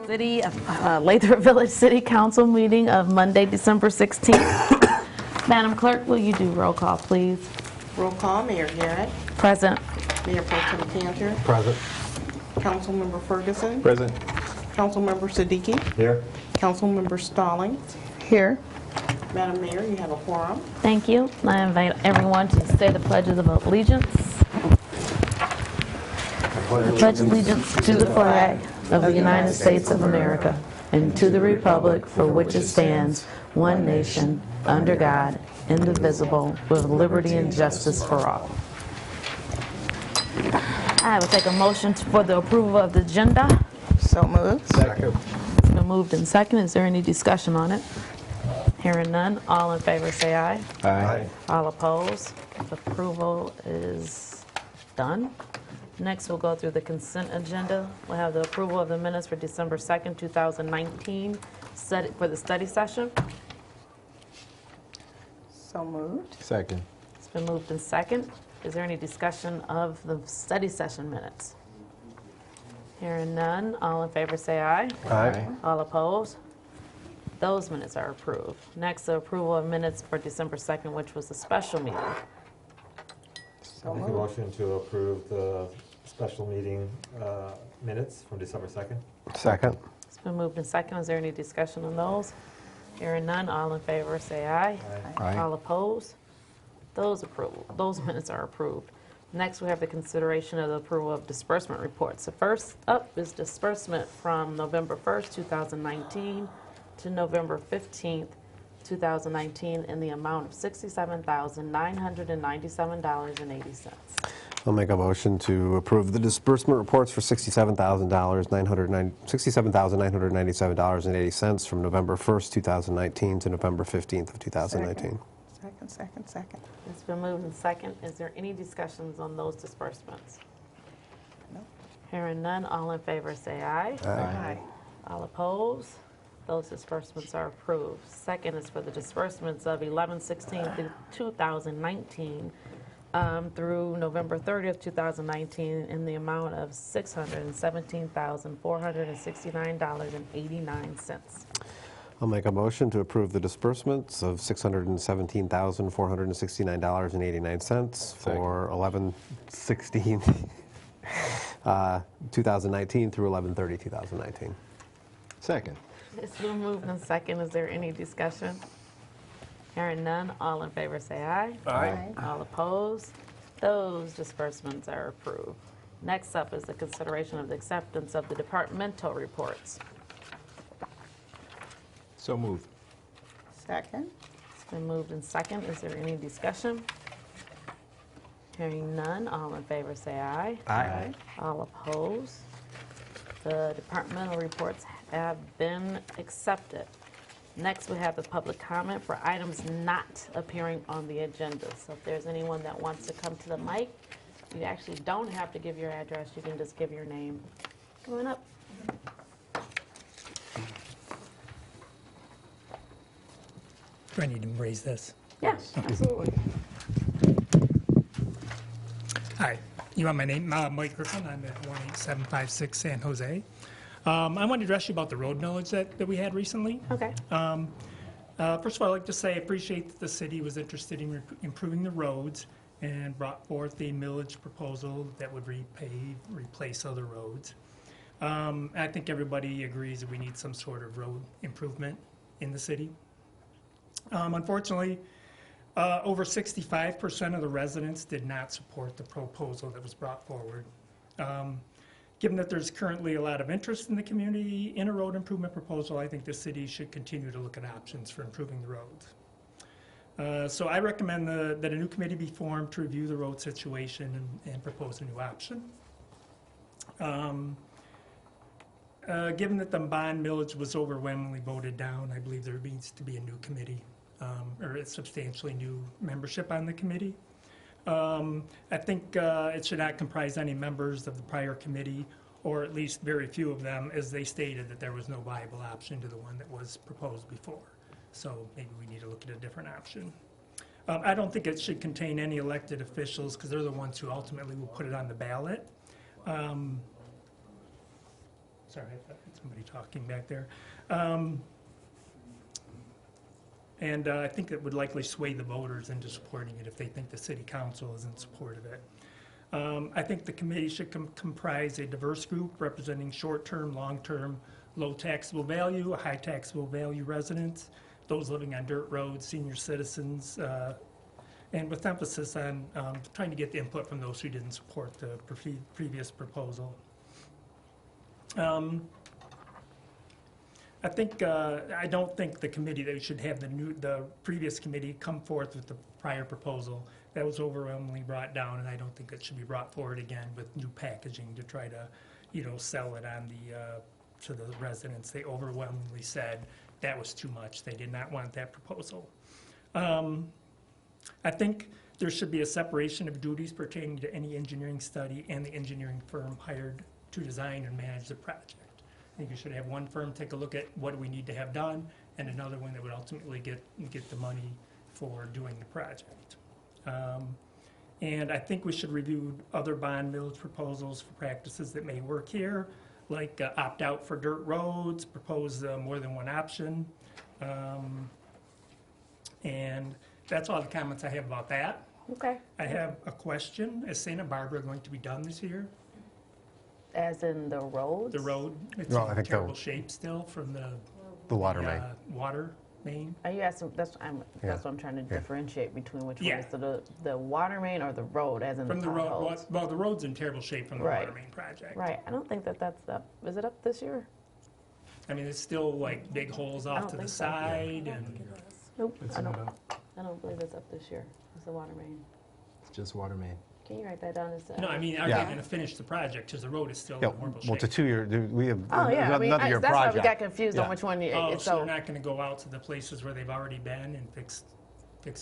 City of Lathrup Village City Council meeting of Monday, December 16th. Madam Clerk, will you do roll call, please? Roll call, Mayor Garrett. Present. Mayor Pro Tem Cantor. Present. Councilmember Ferguson. Present. Councilmember Siddiqui. Here. Councilmember Stallings. Here. Madam Mayor, you have a quorum. Thank you. I invite everyone to say the pledges of allegiance. I pledge allegiance to the flag of the United States of America and to the republic for which it stands, one nation, under God, indivisible, with liberty and justice for all. I will take a motion for the approval of the agenda. So moved. Second. It's been moved and second. Is there any discussion on it? Hearing none. All in favor say aye. Aye. All opposed. Approval is done. Next, we'll go through the consent agenda. We'll have the approval of the minutes for December 2nd, 2019 for the study session. So moved. Second. It's been moved and second. Is there any discussion of the study session minutes? Hearing none. All in favor say aye. Aye. All opposed? Those minutes are approved. Next, the approval of minutes for December 2nd, which was the special meeting. So Make a moved. motion to approve the special meeting minutes from December 2nd. Second. It's been moved and second. Is there any discussion on those? Hearing none. All in favor say aye. Aye. All opposed? Those minutes are approved. Next, we have the consideration of the approval of disbursement reports. The first up is disbursement from November 1st, 2019 to November 15th, 2019 in the amount of $67,997.80. I'll make a motion to approve the disbursement reports for $67,997.80 from November 1st, 2019 to November 15th of 2019. Second. It's been moved and second. Is there any discussions on those disbursements? No. Hearing none, all in favor say aye. Aye. All opposed? Those disbursements are approved. Second is for the disbursements of 11/16 through 2019 through November 30th, 2019 in the amount of $617,469.89. I'll make a motion to approve the disbursements of $617,469.89 for 11/16, 2019 through 11/30, 2019. Second. It's been moved and second. Is there any discussion? Hearing none, all in favor say aye. Aye. All opposed? Those disbursements are approved. Next up is the consideration of the acceptance of the departmental reports. So moved. Second. It's been moved and second. Is there any discussion? Hearing none, all in favor say aye. Aye. All opposed? The departmental reports have been accepted. Next, we have the public comment for items not appearing on the agenda. So if there's anyone that wants to come to the mic, you actually don't have to give your address. You can just give your name. Come on up. Do I need to raise this? Yeah, absolutely. Hi, you want my name? Mike Griffin. I'm at 18756 San Jose. I wanted to address you about the road millage that we had recently. Okay. First of all, I'd like to say I appreciate that the city was interested in improving the roads and brought forth a millage proposal that would replace other roads. I think everybody agrees that we need some sort of road improvement in the city. Unfortunately, over 65% of the residents did not support the proposal that was brought forward. Given that there's currently a lot of interest in the community in a road improvement proposal, I think the city should continue to look at options for improving the roads. So I recommend that a new committee be formed to review the road situation and propose a new option. Given that the bond millage was overwhelmingly voted down, I believe there needs to be a new committee or a substantially new membership on the committee. I think it should not comprise any members of the prior committee, or at least very few of them, as they stated that there was no viable option to the one that was proposed before. So maybe we need to look at a different option. I don't think it should contain any elected officials because they're the ones who ultimately will put it on the ballot. Sorry, I thought I had somebody talking back there. And I think it would likely sway the voters into supporting it if they think the city council is in support of it. I think the committee should comprise a diverse group representing short-term, long-term, low taxable value, high taxable value residents, those living on dirt roads, senior citizens, and with emphasis on trying to get the input from those who didn't support the previous proposal. I don't think the committee, they should have the previous committee come forth with the prior proposal. That was overwhelmingly brought down, and I don't think it should be brought forward again with new packaging to try to, sell it on to the residents. They overwhelmingly said that was too much. They did not want that proposal. I think there should be a separation of duties pertaining to any engineering study and the engineering firm hired to design and manage the project. I think you should have one firm take a look at what do we need to have done, and another one that would ultimately get the money for doing the project. And I think we should review other bond millage proposals for practices that may work here, like opt out for dirt roads, propose more than one option. And that's all the comments I have about that. Okay. I have a question. Is Santa Barbara going to be done this year? As in the roads? The road, it's No, I in think terrible shape still from the water main. Water main. Are you asking, that's what I'm trying to differentiate between which one Yeah. is the water main or the road, as in From the the road, potholes? well, the road's in terrible shape from the Right. water main project. Right, I don't think that's up, is it up this year? I mean, it's still like big holes I off don't to the think so. side and, Nope, It's I not don't, up. I don't believe it's up this year, it's the water main. It's just water main. Can you write that down? no, I mean, are Yeah. they gonna finish the project? Because the road is still in Yeah, horrible well, it's a shape. 2-year, we have Oh, yeah, I mean, another year that's why we project. got confused on Yeah. which one, Oh, it's so they're so, not gonna go out to the places where they've already been and fix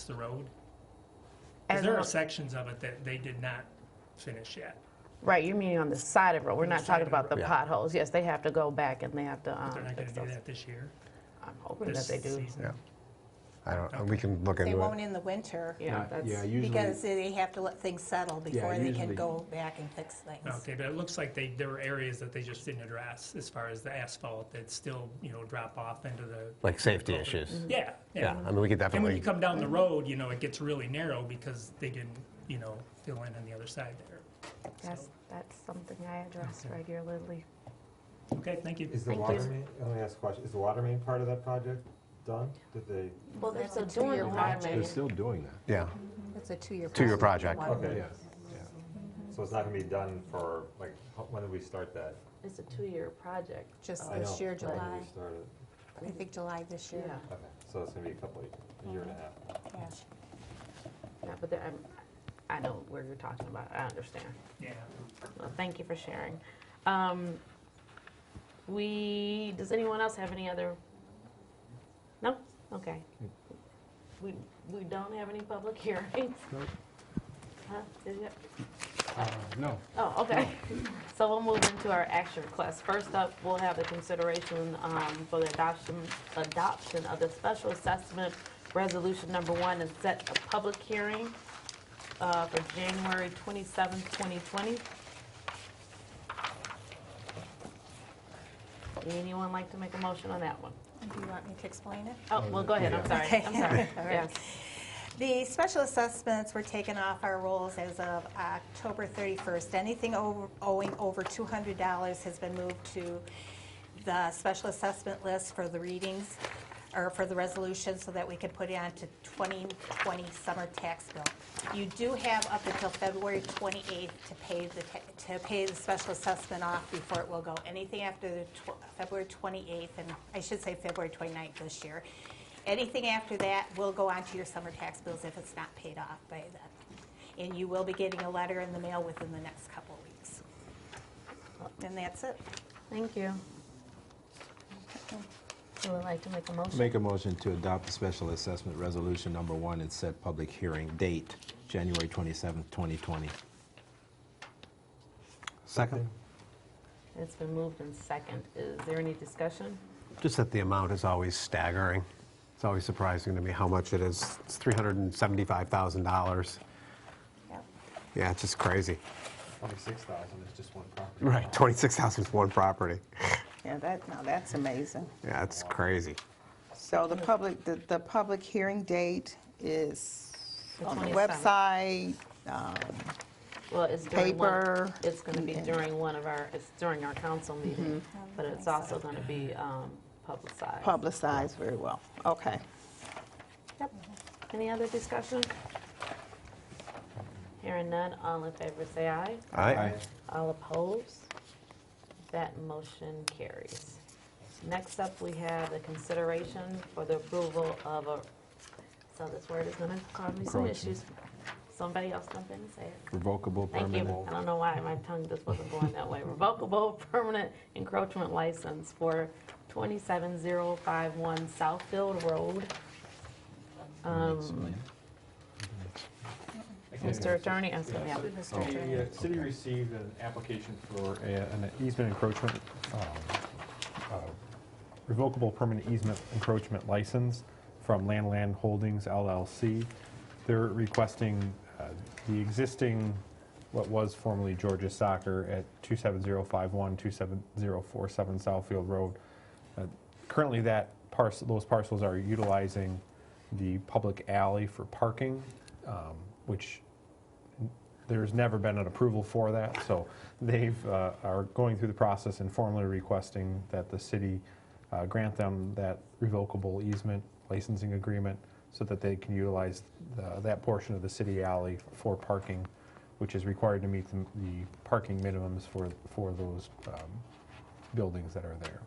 the road? As Because there in- are sections of it that they did not finish yet. right, you mean on the side of the road, we're On the not side talking of the about the road. Yeah. potholes. Yes, they have to go back and they have to, But they're not gonna fix do those. that this year, I'm hoping this that they do. season. Yeah. I don't, we can look They into won't it. in the winter Yeah, that's. Yeah, usually. because they have to let things settle before they usually. can go back and fix things. Okay, but it looks like there were areas that they just didn't address as far as the asphalt that still, drop off into the. Like safety issues. Yeah, Yeah, I mean, we could And when you definitely, come down the road, it gets really narrow because they didn't, fill in on the other side there. That's something I address regularly. Okay, thank you. Is the Thank water you. main, let me ask a question, is the water main part of that project done? Did they, Well, they're That's a still doing the 2-year water project. main. They're still doing that. yeah. It's a 2-year. 2-year project. okay. Yeah. So it's not gonna be done for, like, when did we start that? It's a 2-year project. Just I this know, year, but when July. we started. I think July this year. Yeah, Okay, so it's gonna be a year and a half. Yeah. yeah, but I know where you're talking about, I understand. Yeah. Well, thank you for sharing. Does anyone else have any other? No? Okay. We don't have any public hearings? Nope. Huh? Did you? No. Oh, okay. So we'll move into our action requests. First up, we'll have the consideration for the adoption of the special assessment resolution number 1 and set a public hearing for January 27th, 2020. Anyone like to make a motion on that one? Do you want me to explain it? Oh, well, go ahead, I'm sorry. Okay. I'm sorry. All right. Yes. The special assessments were taken off our rolls as of October 31st. Anything owing over $200 has been moved to the special assessment list for the readings, or for the resolution, so that we can put it on to 2020 summer tax bill. You do have up until February 28th to pay the special assessment off before it will go. Anything after the February 28th, and I should say February 29th this year, anything after that will go on to your summer tax bills if it's not paid off by then. And you will be getting a letter in the mail within the next couple of weeks. And that's it. Thank you. Who would like to make a motion? Make a motion to adopt the special assessment resolution number 1 and set public hearing date, January 27th, 2020. Second. It's been moved in second. Is there any discussion? Just that the amount is always staggering. It's always surprising to me how much it is. It's $375,000. Yep. Yeah, it's just crazy. 26,000 is just one property. Right, 26,000 is one property. Yeah, now that's amazing. Yeah, it's crazy. So the public hearing date is The on the 27th. website, Well, it's during paper. It's going to be during it's during our council meeting, but it's also going to be publicized. Publicized very well. Okay. Yep. Any other discussion? Hearing none, all in favor say aye. Aye. All opposed? That motion carries. Next up, we have the consideration for the approval of so this word is going to cause me some Encroachment. issues. Somebody else jump in and say it. Revocable Thank permanent. you. I don't know why my tongue just wasn't going that way. Revocable permanent encroachment license for 27051 Southfield Road. Mr. Attorney, yeah. The city received an application for an easement encroachment, revocable permanent easement encroachment license from Land Holdings LLC. They're requesting the existing, what was formerly Georgia Soccer at 27051, 27047 Southfield Road. Currently, those parcels are utilizing the public alley for parking, which there's never been an approval for that, so they've are going through the process and formally requesting that the city grant them that revocable easement licensing agreement so that they can utilize that portion of the city alley for parking, which is required to meet the parking minimums for those buildings that are there.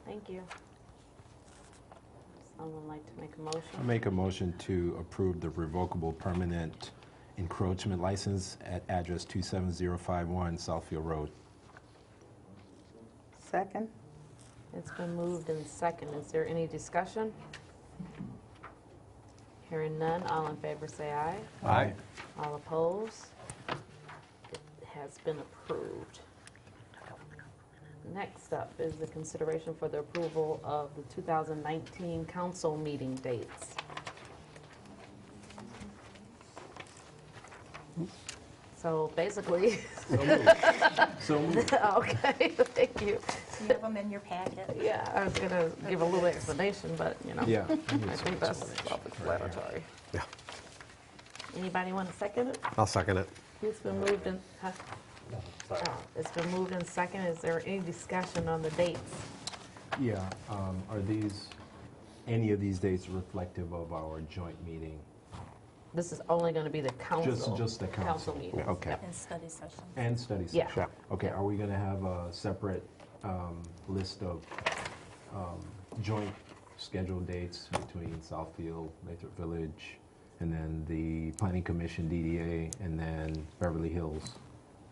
Thank you. Someone like to make a motion? I make a motion to approve the revocable permanent encroachment license at address 27051 Southfield Road. Second? It's been moved and second. Is there any discussion? Hearing none, all in favor say aye. Aye. All opposed? It has been approved. Next up is the consideration for the approval of the 2019 council meeting dates. So basically, So moved. okay, thank you. You have them in your packet. Yeah, I was gonna give a little explanation, but, you know. Yeah. I think that's self-explanatory. Yeah, Anybody want to second it? I'll second it. It's been moved and, No, sorry. it's been moved and second. Is there any discussion on the dates? Yeah, are any of these dates reflective of our joint meeting? This is only going to be the council. Just the council. meetings. Okay. Yep. And study session. And study Yeah. session? Okay, are we going to have a separate list of joint scheduled dates between Southfield, Lathrup Village, and then the Planning Commission, DDA, and then Beverly Hills?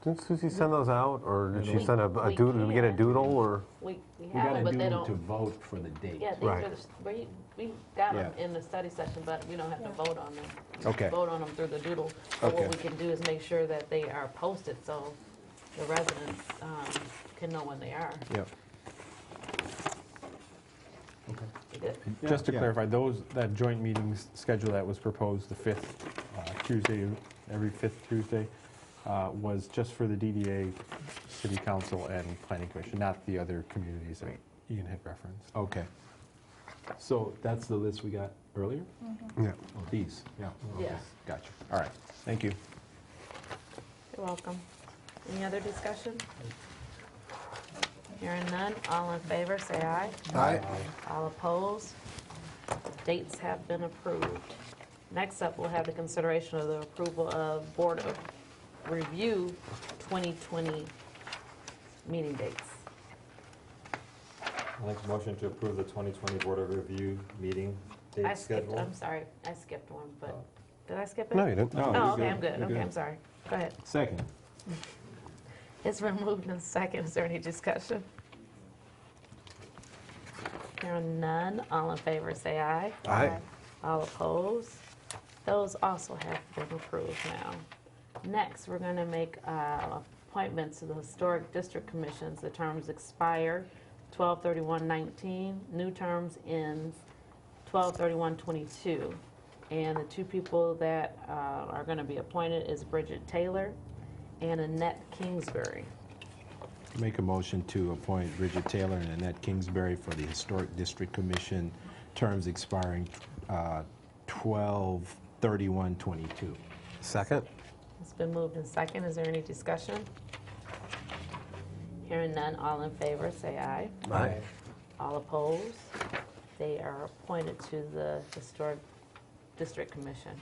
Didn't Susie send those out, or did she We- send a we doodle? Did we get a can. doodle, or? We We have got them, to but do they them to don't. vote for the date. Yeah, these Right. are we got them Yeah. in the study session, but you don't have to vote on them. Okay. Vote on them through the doodle. But what Okay. we can do is make sure that they are posted so the residents can know when they are. Yep. You good? Just to Yeah. clarify, that joint meeting schedule that was proposed, the fifth Tuesday, every fifth Tuesday, was just for the DDA, City Council, and Planning Commission, not the other communities that Ian had referenced. Okay. So that's the list we got earlier? Yeah. Oh, these? Yeah. Okay. Yeah. Gotcha. All right. Thank you. You're welcome. Any other discussion? Hearing none, all in favor, say aye. Aye. All opposed? Dates have been approved. Next up, we'll have the consideration of the approval of Board of Review 2020 meeting dates. I'd like a motion to approve the 2020 Board of Review meeting I date skipped, schedule. I'm sorry, I skipped one, but, did I skip it? No, you didn't. No, Oh, you're okay, I'm good, You're okay, I'm sorry. Go ahead. Second. It's been moved and second. Is there any discussion? Hearing none, all in favor say aye. Aye. All opposed? Those also have been approved now. Next, we're going to make appointments to the Historic District Commissions. The terms expire 12/31/19. New terms ends 12/31/22. And the two people that are going to be appointed is Bridget Taylor and Annette Kingsbury. Make a motion to appoint Bridget Taylor and Annette Kingsbury for the Historic District Commission, terms expiring 12/31/22. Second? It's been moved in second. Is there any discussion? Hearing none, all in favor, say aye. Aye. All opposed? They are appointed to the Historic District Commission.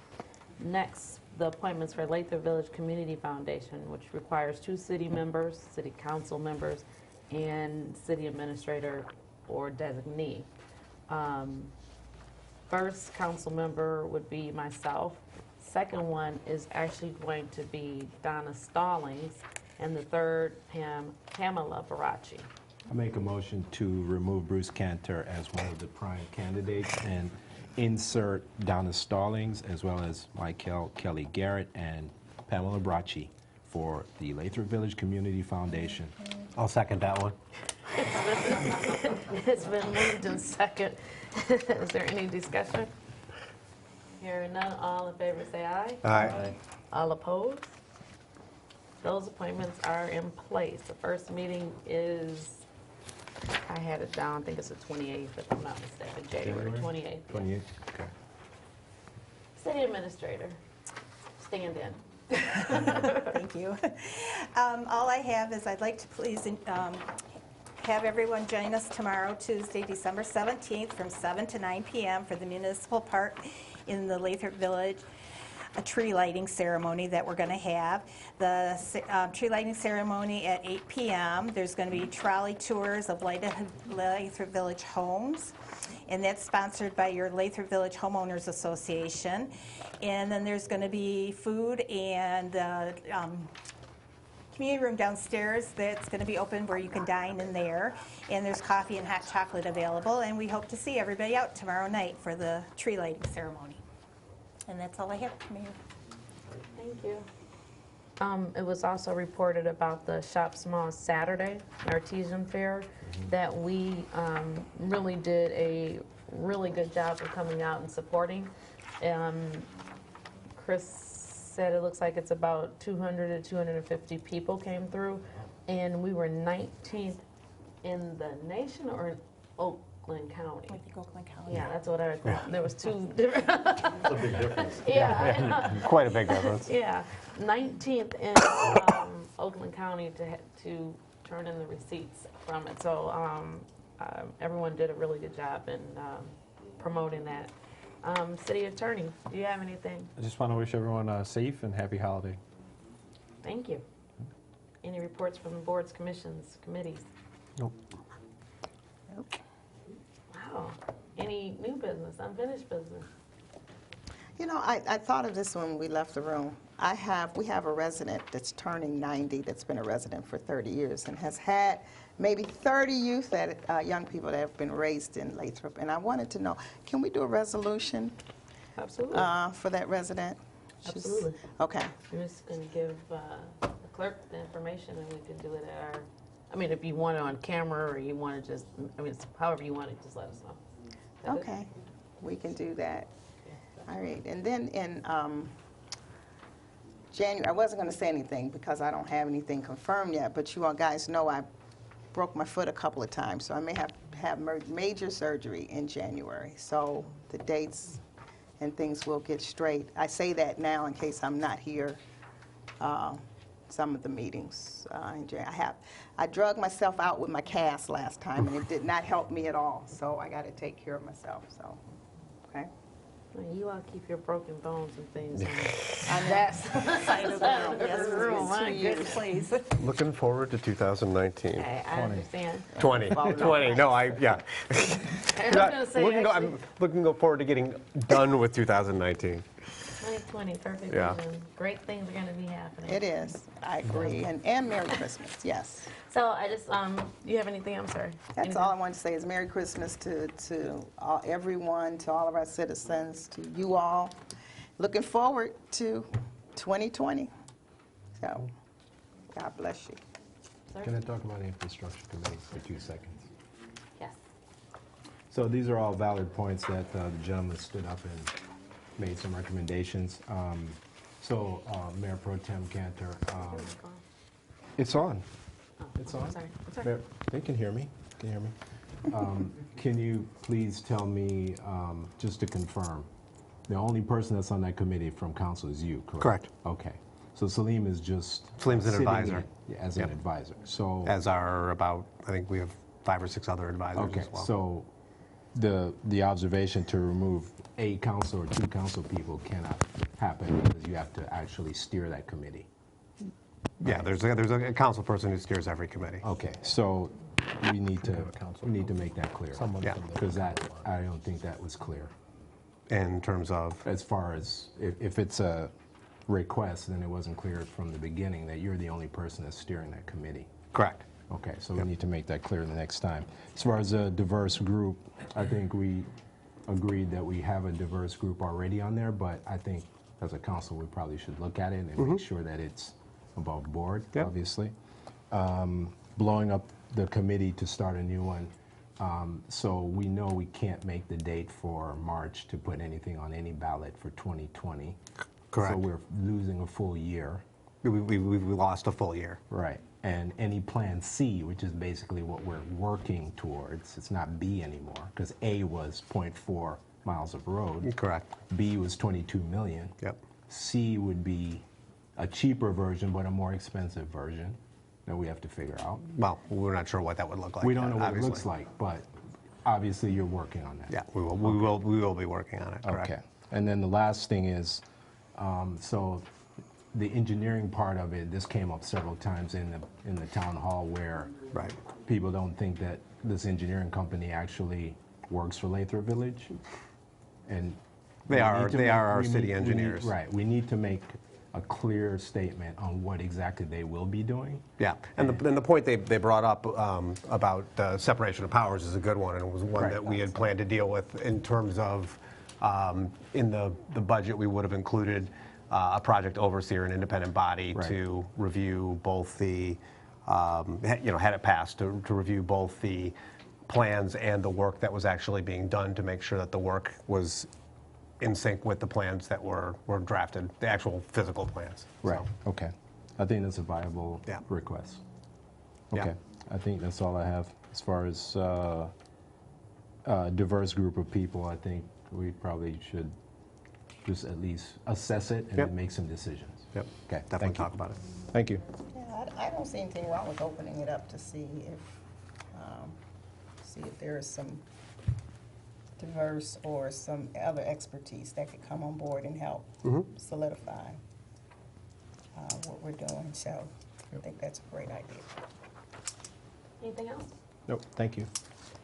Next, the appointments for Lathrup Village Community Foundation, which requires 2 city members, city council members, and city administrator or designee. First council member would be myself. Second one is actually going to be Donna Stallings, and the third, Pamela Baracci. I make a motion to remove Bruce Cantor as one of the prime candidates and insert Donna Stallings as well as Michael Kelly Garrett and Pamela Bracci for the Lathrup Village Community Foundation. I'll second that one. It's been moved in second. Is there any discussion? Hearing none, all in favor say aye. Aye. All opposed? Those appointments are in place. The first meeting is, I had it down, I think it's the 28th, if I'm not mistaken, January 28th. 28? Okay. City Administrator, stand in. Thank you. All I have is I'd like to please have everyone join us tomorrow, Tuesday, December 17th, from 7 to 9 p.m. for the Municipal Park in the Lathrup Village, a tree lighting ceremony that we're going to have. The tree lighting ceremony at 8 p.m. There's going to be trolley tours of Lathrup Village homes, and that's sponsored by your Lathrup Village Homeowners Association. And then there's going to be food and community room downstairs that's going to be open where you can dine in there. And there's coffee and hot chocolate available. And we hope to see everybody out tomorrow night for the tree lighting ceremony. And that's all I have, Mayor. Thank you. It was also reported about the Shop Small Saturday Artesian Fair that we really did a really good job of coming out and supporting. Chris said it looks like it's about 200 to 250 people came through, and we were 19th in the nation or in Oakland County. I think Oakland County. Yeah, that's what I thought. There was 2 different. It's a big difference. Yeah. Quite a big difference. Yeah, 19th in Oakland County to turn in the receipts from it. So everyone did a really good job in promoting that. City Attorney, do you have anything? I just want to wish everyone a safe and happy holiday. Thank you. Any reports from the boards, commissions, committees? Nope. Wow. Any new business, unfinished business? You know, I thought of this when we left the room. We have a resident that's turning 90 that's been a resident for 30 years and has had maybe 30 youth young people that have been raised in Lathrup. And I wanted to know, can we do a resolution Absolutely. for that resident? Absolutely. Okay. I'm just going to give the clerk the information, and we can do it at our, I mean, if you want it on camera or you want to just, I mean, it's however you want it, just let us know. Is that Okay. We can do that. All right. And then in January, I wasn't going to say anything because I don't have anything confirmed yet, but you all guys know I broke my foot a couple of times, so I may have major surgery in January. So the dates and things will get straight. I say that now in case I'm not here some of the meetings in January. I drug myself out with my cast last time, and it did not help me at all. So I got to take care of myself. So, okay. Well, you all keep your broken bones and things On that side of the room. Yes, the room. it's My 2 years. goodness. Please. Looking forward to 2019. Okay, I understand. 20. Well, 20. No, yeah. I was going to say, I'm looking forward to getting done with 2019. 2020, perfect Yeah. vision. Great things are going to be happening. It is. I agree. And Merry Christmas. Yes. So I just, you have anything? I'm sorry. That's all I want to say is Merry Christmas to everyone, to all of our citizens, to you all. Looking forward to 2020. So, God bless you. Sir? Can I talk about the infrastructure committee for 2 seconds? Yes. So these are all valid points that the gentleman stood up and made some recommendations. So, Mayor Pro Tem Cantor, Oh, it's on. It's on. sorry. I'm sorry. Mayor, they can hear me. Can you hear me? Can you please tell me, just to confirm, the only person that's on that committee from council is you, correct? Correct. Okay. So Salim is just Salim's an sitting advisor. in as an Yep. advisor. So As are about, I think we have 5 or 6 other advisors okay. as well. So the observation to remove a council or 2 council people cannot happen because you have to actually steer that committee. Yeah, there's a council person who steers every committee. Okay. So we need to have a council make that clear. Someone Yeah. from the Because that I don't think that was clear. In terms of, As far as if it's a request, then it wasn't clear from the beginning that you're the only person that's steering that committee. correct. Okay, so we Yep. need to make that clear the next time. As far as a diverse group, I think we agreed that we have a diverse group already on there, but I think as a council, we probably should look at it and make sure that it's above board, Yep. obviously. Blowing up the committee to start a new one. So we know we can't make the date for March to put anything on any ballot for 2020. Correct. So we're losing a full year. We lost a full year. Right. And any Plan C, which is basically what we're working towards, it's not B anymore, because A was 0.4 miles of road. Correct. B was 22 million. Yep. C would be a cheaper version, but a more expensive version that we have to figure out. Well, we're not sure what that would look like. We don't yet, know what obviously. it looks like, but obviously you're working on that. Yeah, we will be working on it, correct. Okay. And then the last thing is, so the engineering part of it, this came up several times in the town hall where Right. people don't think that this engineering company actually works for Lathrup Village. And They we are- need to they make- are our we city need- engineers. Right. We need to make a clear statement on what exactly they will be doing. Yeah, and the point they brought up about separation of powers is a good one, and it was one Right. that we had planned to deal with in terms of, in the budget, we would have included a project overseer, an independent body Right. to review both the, had it passed, to review both the plans and the work that was actually being done to make sure that the work was in sync with the plans that were drafted, the actual physical plans. Right. So, Okay. I think that's a viable Yeah. request. Yeah. Okay. I think that's all I have as far as diverse group of people. I think we probably should just at least assess it and Yep. then make some decisions. Yep, Okay. definitely Thank you. talk about it. Thank you. Yeah, I don't see anything wrong with opening it up to see if there is some diverse or some other expertise that could come on board and help solidify what we're doing. So I think that's a great idea. Anything else? Nope. Thank you.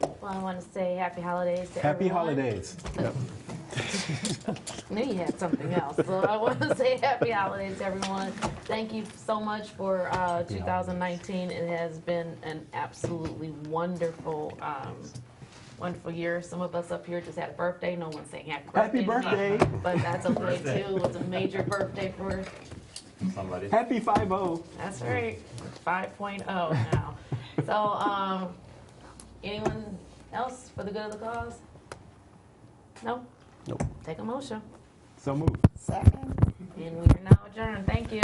Well, I want to say happy holidays to Happy everyone. holidays. I knew you had something else. So I want to say happy holidays, everyone. Thank you so much for 2019. It has been an absolutely wonderful, wonderful year. Some of us up here just had a birthday. No one's saying happy birthday. birthday. But that's okay too. It was a major birthday for, Somebody. Happy 5-0. that's right, 5.0 now. So, anyone else for the good of the cause? No? Nope. Take a motion. So moved. Second. And we are now adjourned. Thank you.